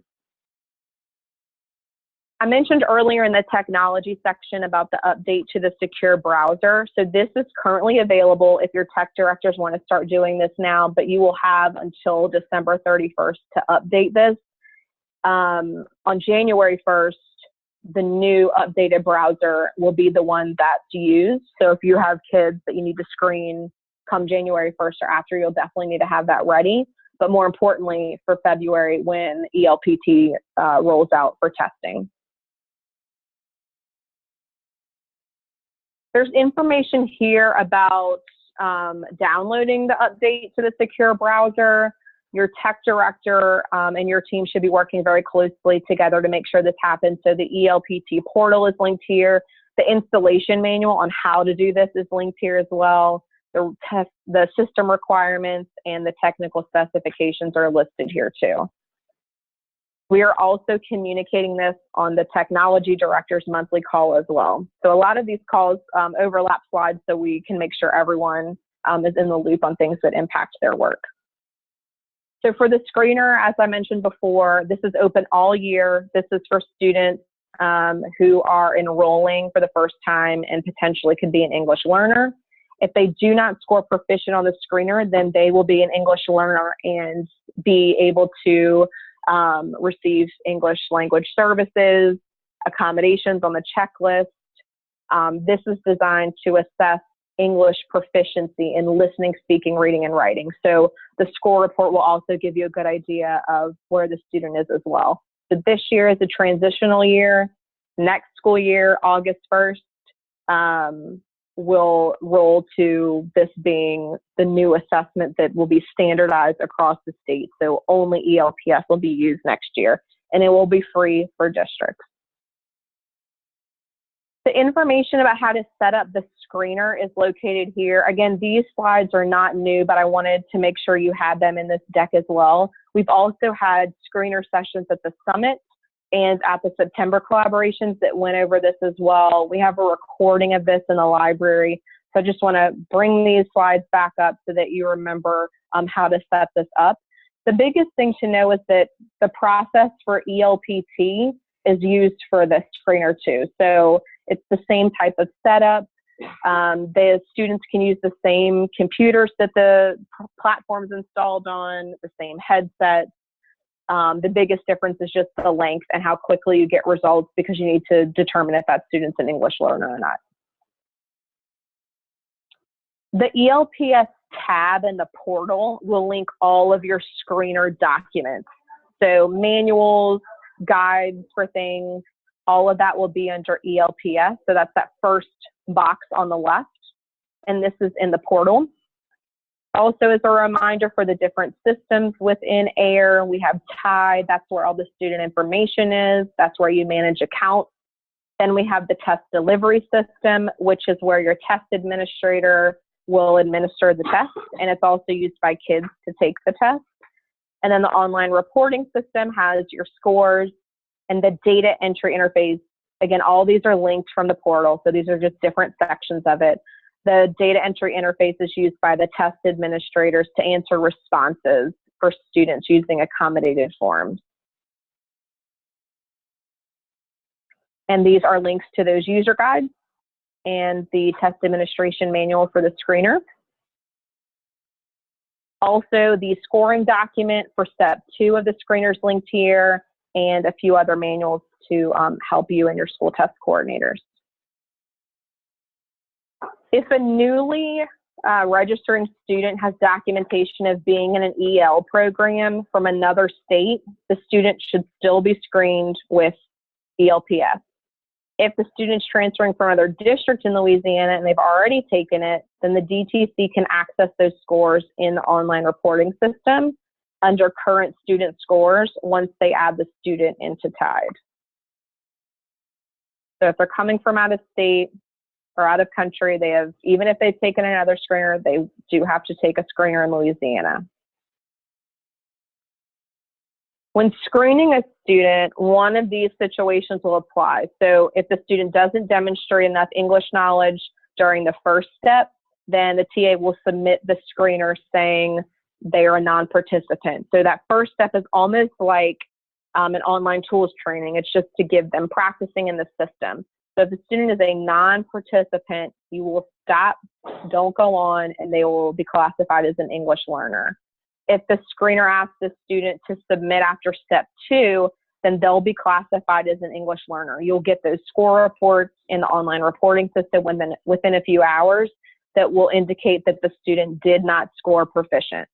I mentioned earlier in the technology section about the update to the secure browser. So this is currently available if your tech directors want to start doing this now, but you will have until December 31st to update this. On January 1st, the new updated browser will be the one that's used. So if you have kids that you need to screen come January 1st or after, you'll definitely need to have that ready. But more importantly, for February when ELPT rolls out for testing. There's information here about downloading the update to the secure browser. Your tech director and your team should be working very closely together to make sure this happens. So the ELPT portal is linked here. The installation manual on how to do this is linked here as well. The system requirements and the technical specifications are listed here too. We are also communicating this on the technology director's monthly call as well. So a lot of these calls overlap slides so we can make sure everyone is in the loop on things that impact their work. So for the screener, as I mentioned before, this is open all year. This is for students who are enrolling for the first time and potentially could be an English learner. If they do not score proficient on the screener, then they will be an English learner and be able to receive English language services, accommodations on the checklist. This is designed to assess English proficiency in listening, speaking, reading, and writing. So the score report will also give you a good idea of where the student is as well. So this year is a transitional year. Next school year, August 1st, will roll to this being the new assessment that will be standardized across the state. So only ELPS will be used next year, and it will be free for districts. The information about how to set up the screener is located here. Again, these slides are not new, but I wanted to make sure you had them in this deck as well. We've also had screener sessions at the summit and at the September collaborations that went over this as well. We have a recording of this in the library. So I just want to bring these slides back up so that you remember how to set this up. The biggest thing to know is that the process for ELPT is used for this screener too. So it's the same type of setup. The students can use the same computers that the platform's installed on, the same headsets. The biggest difference is just the length and how quickly you get results, because you need to determine if that student's an English learner or not. The ELPS tab in the portal will link all of your screener documents. So manuals, guides for things, all of that will be under ELPS. So that's that first box on the left. And this is in the portal. Also, as a reminder for the different systems within AIR, we have TIE, that's where all the student information is. That's where you manage accounts. Then we have the test delivery system, which is where your test administrator will administer the test, and it's also used by kids to take the test. And then the online reporting system has your scores and the data entry interface. Again, all these are linked from the portal, so these are just different sections of it. The data entry interface is used by the test administrators to answer responses for students using accommodated forms. And these are links to those user guides and the test administration manual for the screener. Also, the scoring document for step 2 of the screener is linked here. and a few other manuals to help you and your school test coordinators. If a newly registering student has documentation of being in an EL program from another state, the student should still be screened with ELPS. If the student's transferring from another district in Louisiana and they've already taken it, then the DTC can access those scores in the online reporting system under current student scores once they add the student into TIDE. So if they're coming from out of state or out of country, they have, even if they've taken another screener, they do have to take a screener in Louisiana. When screening a student, one of these situations will apply. So if the student doesn't demonstrate enough English knowledge during the first step, then the TA will submit the screener saying they are a non-participant. So that first step is almost like an online tools training. It's just to give them practicing in the system. So if the student is a non-participant, you will stop, don't go on, and they will be classified as an English learner. If the screener asks the student to submit after step 2, then they'll be classified as an English learner. You'll get those score reports in the online reporting system within a few hours that will indicate that the student did not score proficient.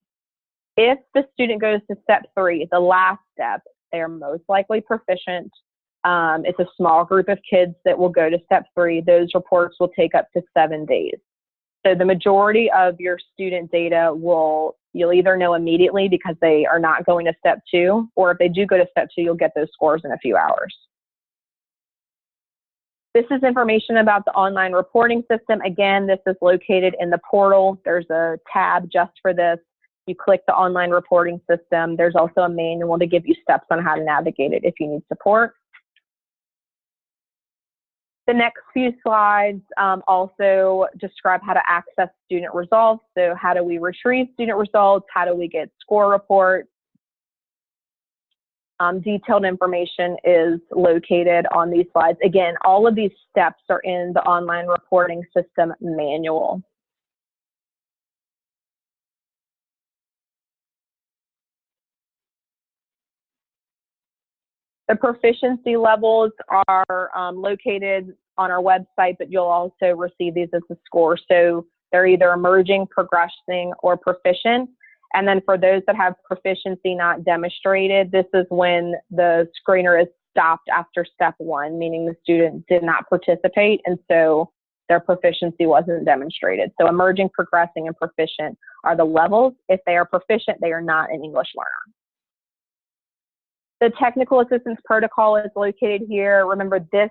If the student goes to step 3, the last step, they are most likely proficient. It's a small group of kids that will go to step 3. Those reports will take up to 7 days. So the majority of your student data you'll either know immediately because they are not going to step 2, or if they do go to step 2, you'll get those scores in a few hours. This is information about the online reporting system. Again, this is located in the portal. There's a tab just for this. You click the online reporting system. There's also a manual to give you steps on how to navigate it if you need support. The next few slides also describe how to access student results. So how do we retrieve student results? How do we get score reports? Detailed information is located on these slides. Again, all of these steps are in the online reporting system manual. The proficiency levels are located on our website, but you'll also receive these as a score. So they're either emerging, progressing, or proficient. And then for those that have proficiency not demonstrated, this is when the screener is stopped after step 1, meaning the student did not participate, and so their proficiency wasn't demonstrated. So emerging, progressing, and proficient are the levels. If they are proficient, they are not an English learner. The technical assistance protocol is located here. Remember, this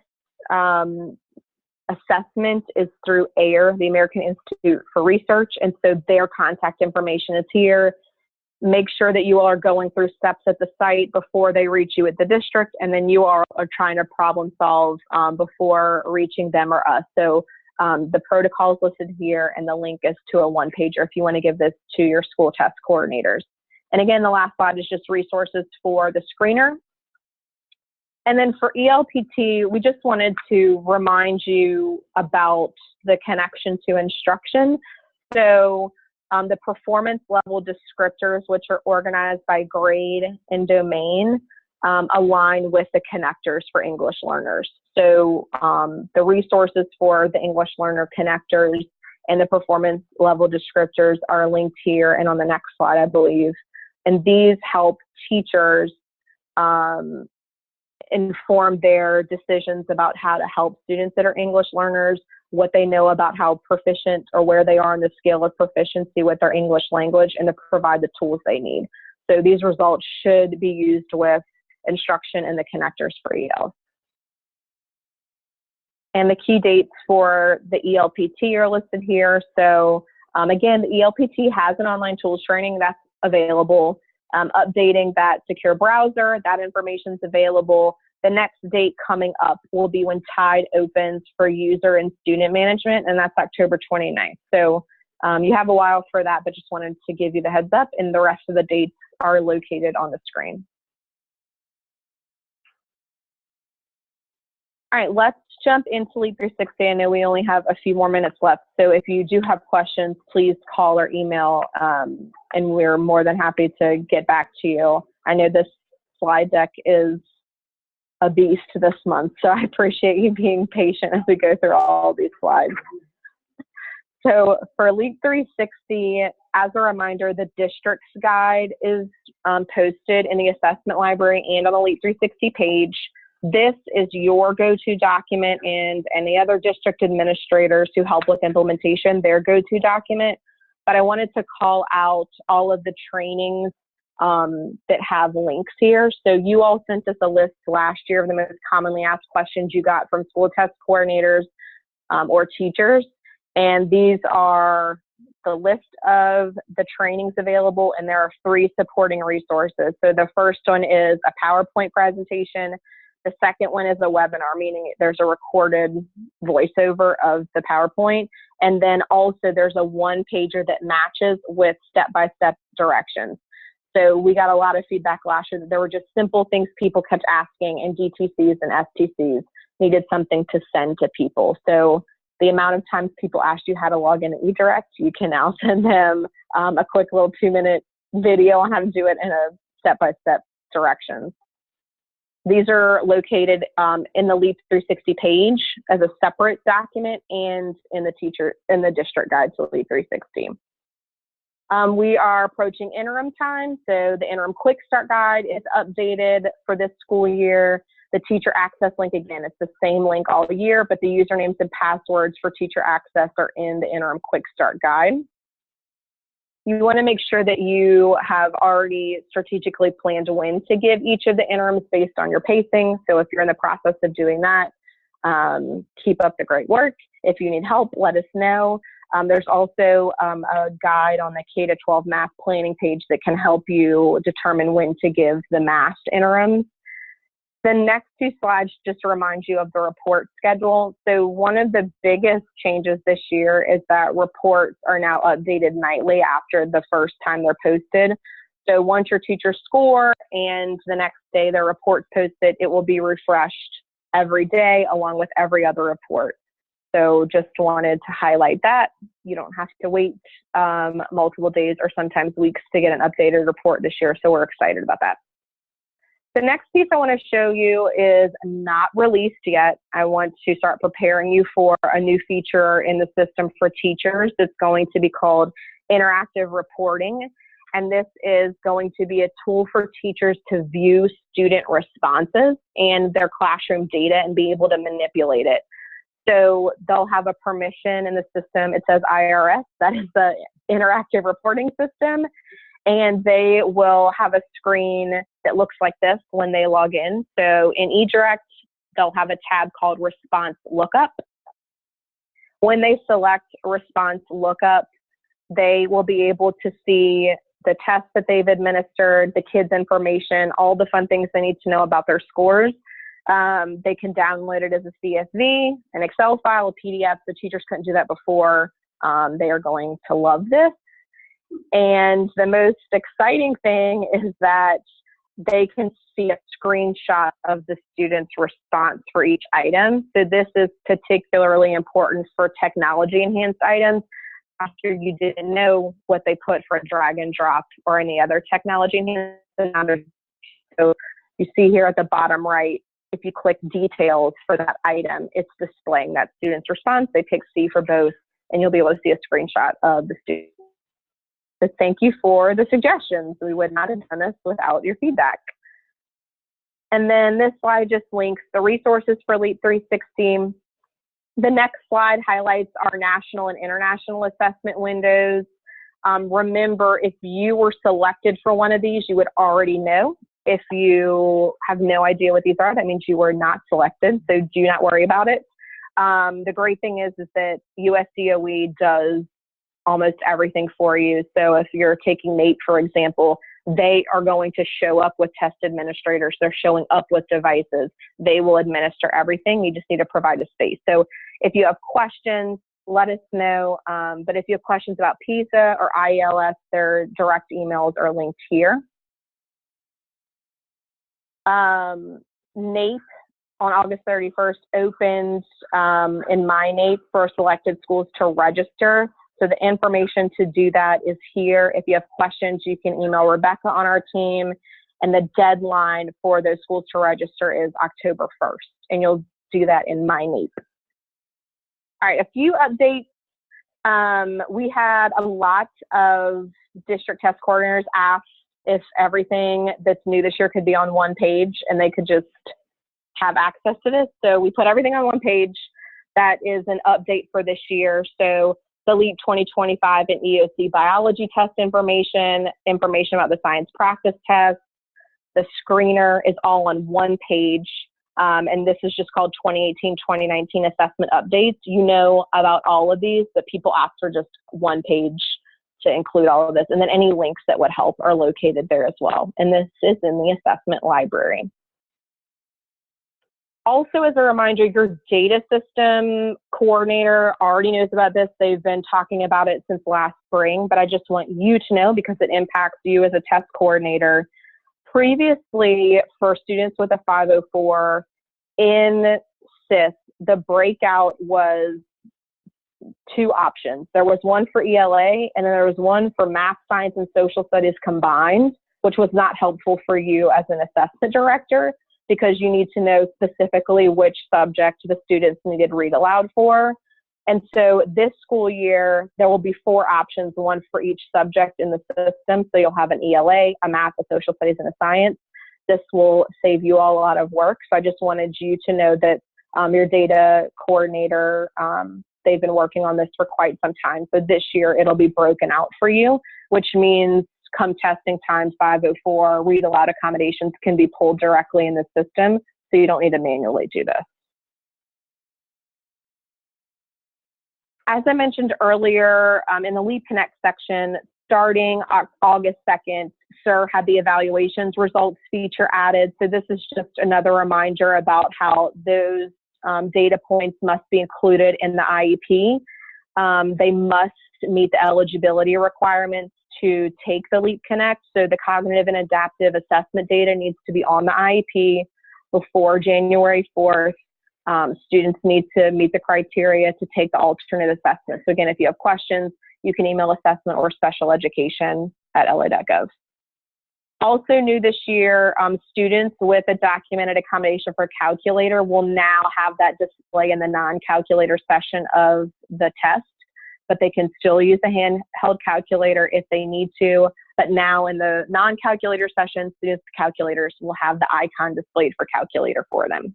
assessment is through AIR, the American Institute for Research, and so their contact information is here. Make sure that you all are going through steps at the site before they reach you at the district, and then you all are trying to problem solve before reaching them or us. So the protocol is listed here, and the link is to a one-pager if you want to give this to your school test coordinators. And again, the last slide is just resources for the screener. And then for ELPT, we just wanted to remind you about the connection to instruction. So the performance level descriptors, which are organized by grade and domain, align with the connectors for English learners. So the resources for the English learner connectors and the performance level descriptors are linked here and on the next slide, I believe. And these help teachers inform their decisions about how to help students that are English learners, what they know about how proficient or where they are on the scale of proficiency with their English language, and to provide the tools they need. So these results should be used with instruction and the connectors for ELPS. And the key dates for the ELPT are listed here. So again, the ELPT has an online tools training that's available. Updating that secure browser, that information is available. The next date coming up will be when TIDE opens for user and student management, and that's October 29th. So you have a while for that, but just wanted to give you the heads up, and the rest of the dates are located on the screen. All right, let's jump into LEAP 360. I know we only have a few more minutes left, so if you do have questions, please call or email, and we're more than happy to get back to you. I know this slide deck is a beast this month, so I appreciate you being patient as we go through all these slides. So for LEAP 360, as a reminder, the district's guide is posted in the assessment library and on the LEAP 360 page. This is your go-to document, and any other district administrators who help with implementation, their go-to document. But I wanted to call out all of the trainings that have links here. So you all sent us a list last year of the most commonly asked questions you got from school test coordinators or teachers. And these are the list of the trainings available, and there are 3 supporting resources. So the first one is a PowerPoint presentation. The second one is a webinar, meaning there's a recorded voiceover of the PowerPoint. And then also there's a 1-pager that matches with step-by-step directions. So we got a lot of feedback last year that there were just simple things people kept asking, and DTCs and STCs needed something to send to people. So the amount of times people asked you how to log in at eDirect, you can now send them a quick little 2-minute video on how to do it in a step-by-step directions. These are located in the LEAP 360 page as a separate document and in the district guide to LEAP 360. We are approaching interim time, so the interim quick start guide is updated for this school year. The teacher access link, again, it's the same link all year, but the usernames and passwords for teacher access are in the interim quick start guide. You want to make sure that you have already strategically planned when to give each of the interims based on your pacing. So if you're in the process of doing that, keep up the great work. If you need help, let us know. There's also a guide on the K-12 math planning page that can help you determine when to give the math interims. The next 2 slides just to remind you of the report schedule. So one of the biggest changes this year is that reports are now updated nightly after the first time they're posted. So once your teachers score and the next day their report's posted, it will be refreshed every day along with every other report. So just wanted to highlight that. You don't have to wait multiple days or sometimes weeks to get an updated report this year, so we're excited about that. The next piece I want to show you is not released yet. I want to start preparing you for a new feature in the system for teachers that's going to be called interactive reporting. And this is going to be a tool for teachers to view student responses and their classroom data and be able to manipulate it. So they'll have a permission in the system. It says IRS, that is the interactive reporting system. And they will have a screen that looks like this when they log in. So in eDirect, they'll have a tab called Response Lookup. When they select Response Lookup, they will be able to see the tests that they've administered, the kids' information, all the fun things they need to know about their scores. They can download it as a CSV, an Excel file, a PDF. The teachers couldn't do that before. They are going to love this. And the most exciting thing is that they can see a screenshot of the student's response for each item. So this is particularly important for technology enhanced items after you didn't know what they put for a drag and drop or any other technology enhanced. So you see here at the bottom right, if you click details for that item, it's displaying that student's response. They pick C for both, and you'll be able to see a screenshot of the student. So thank you for the suggestions. We would not have done this without your feedback. And then this slide just links the resources for LEAP 360. The next slide highlights our national and international assessment windows. Remember, if you were selected for one of these, you would already know. If you have no idea what these are, that means you were not selected, so do not worry about it. The great thing is that USDOE does almost everything for you. So if you're taking NAEP, for example, they are going to show up with test administrators. They're showing up with devices. They will administer everything. You just need to provide a space. So if you have questions, let us know. But if you have questions about PISA or IELTS, their direct emails are linked here. NAEP on August 31st opened in my NAEP for selected schools to register. So the information to do that is here. If you have questions, you can email Rebecca on our team. and the deadline for those schools to register is October 1st, and you'll do that in My NAEP. All right, a few updates. We had a lot of district test coordinators ask if everything that's new this year could be on one page and they could just have access to this. So we put everything on one page. That is an update for this year. So the LEAP 2025 and EOC biology test information about the science practice test, the screener is all on one page. And this is just called 2018-2019 assessment updates. You know about all of these, but people ask for just one page to include all of this. And then any links that would help are located there as well. And this is in the assessment library. Also, as a reminder, your data system coordinator already knows about this. They've been talking about it since last spring, but I just want you to know because it impacts you as a test coordinator. Previously, for students with a 504 in SIS, the breakout was two options. There was one for ELA, and then there was one for math, science, and social studies combined, which was not helpful for you as an assessment director because you need to know specifically which subject the students needed read aloud for. And so this school year, there will be four options, one for each subject in the system. So you'll have an ELA, a math, a social studies, and a science. This will save you all a lot of work. So I just wanted you to know that your data coordinator, they've been working on this for quite some time. So this year, it'll be broken out for you, which means come testing time 504, read aloud accommodations can be pulled directly in the system. So you don't need to manually do this. As I mentioned earlier, in the Leap Connect section, starting August 2nd, SIR had the evaluations results feature added. So this is just another reminder about how those data points must be included in the IEP. They must meet the eligibility requirements to take the Leap Connect. So the cognitive and adaptive assessment data needs to be on the IEP before January 4th. Students need to meet the criteria to take the alternate assessment. So again, if you have questions, you can email assessment or special education at la.gov. Also new this year, students with a documented accommodation for calculator will now have that display in the non-calculator session of the test, but they can still use a handheld calculator if they need to. But now in the non-calculator session, students with calculators will have the icon displayed for calculator for them.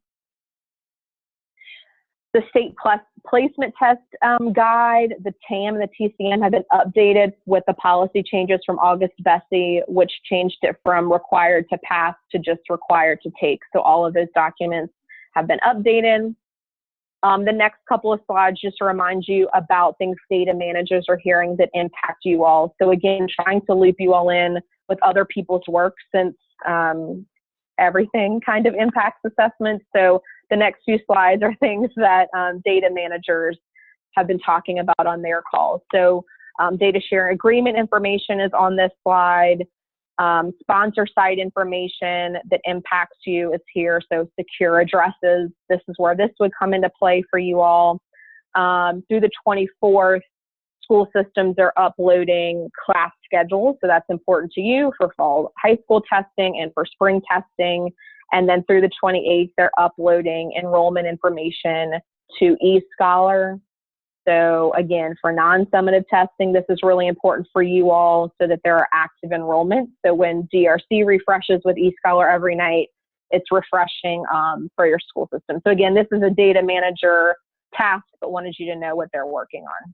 The state placement test guide, the TAM and the TCM have been updated with the policy changes from August Bessie, which changed it from required to pass to just required to take. So all of those documents have been updated. The next couple of slides just to remind you about things data managers are hearing that impact you all. So again, trying to loop you all in with other people's work since everything kind of impacts assessment. So the next few slides are things that data managers have been talking about on their calls. So data sharing agreement information is on this slide. Sponsor site information that impacts you is here. So secure addresses, this is where this would come into play for you all. Through the 24th, school systems are uploading class schedules. So that's important to you for fall high school testing and for spring testing. And then through the 28th, they're uploading enrollment information to eScholar. So again, for non-summative testing, this is really important for you all so that there are active enrollments. So when DRC refreshes with eScholar every night, it's refreshing for your school system. So again, this is a data manager task, but wanted you to know what they're working on.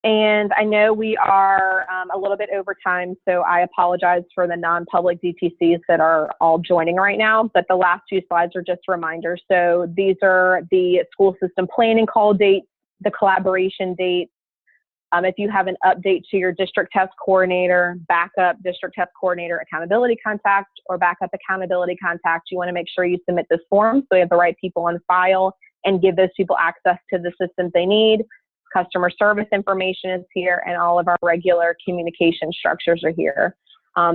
And I know we are a little bit over time, so I apologize for the non-public DTCs that are all joining right now, but the last two slides are just reminders. So these are the school system planning call dates, the collaboration dates. If you have an update to your district test coordinator, backup district test coordinator accountability contact, or backup accountability contact, you want to make sure you submit this form so you have the right people on file and give those people access to the systems they need. Customer service information is here, and all of our regular communication structures are here.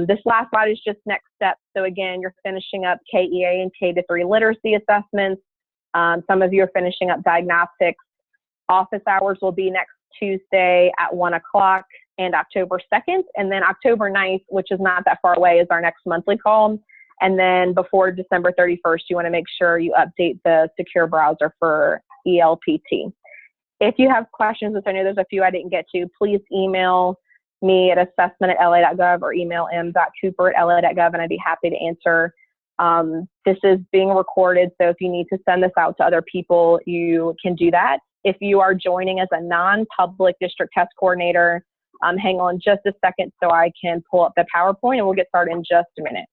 This last slide is just next steps. So again, you're finishing up KEA and K-3 literacy assessments. Some of you are finishing up diagnostics. Office hours will be next Tuesday at 1 o'clock, and October 2nd. And then October 9th, which is not that far away, is our next monthly call. And then before December 31st, you want to make sure you update the secure browser for ELPT. If you have questions, which I know there's a few I didn't get to, please email me at assessment@la.gov or email m.cooper@la.gov, and I'd be happy to answer. This is being recorded, so if you need to send this out to other people, you can do that. If you are joining as a non-public district test coordinator, hang on just a second so I can pull up the PowerPoint, and we'll get started in just a minute.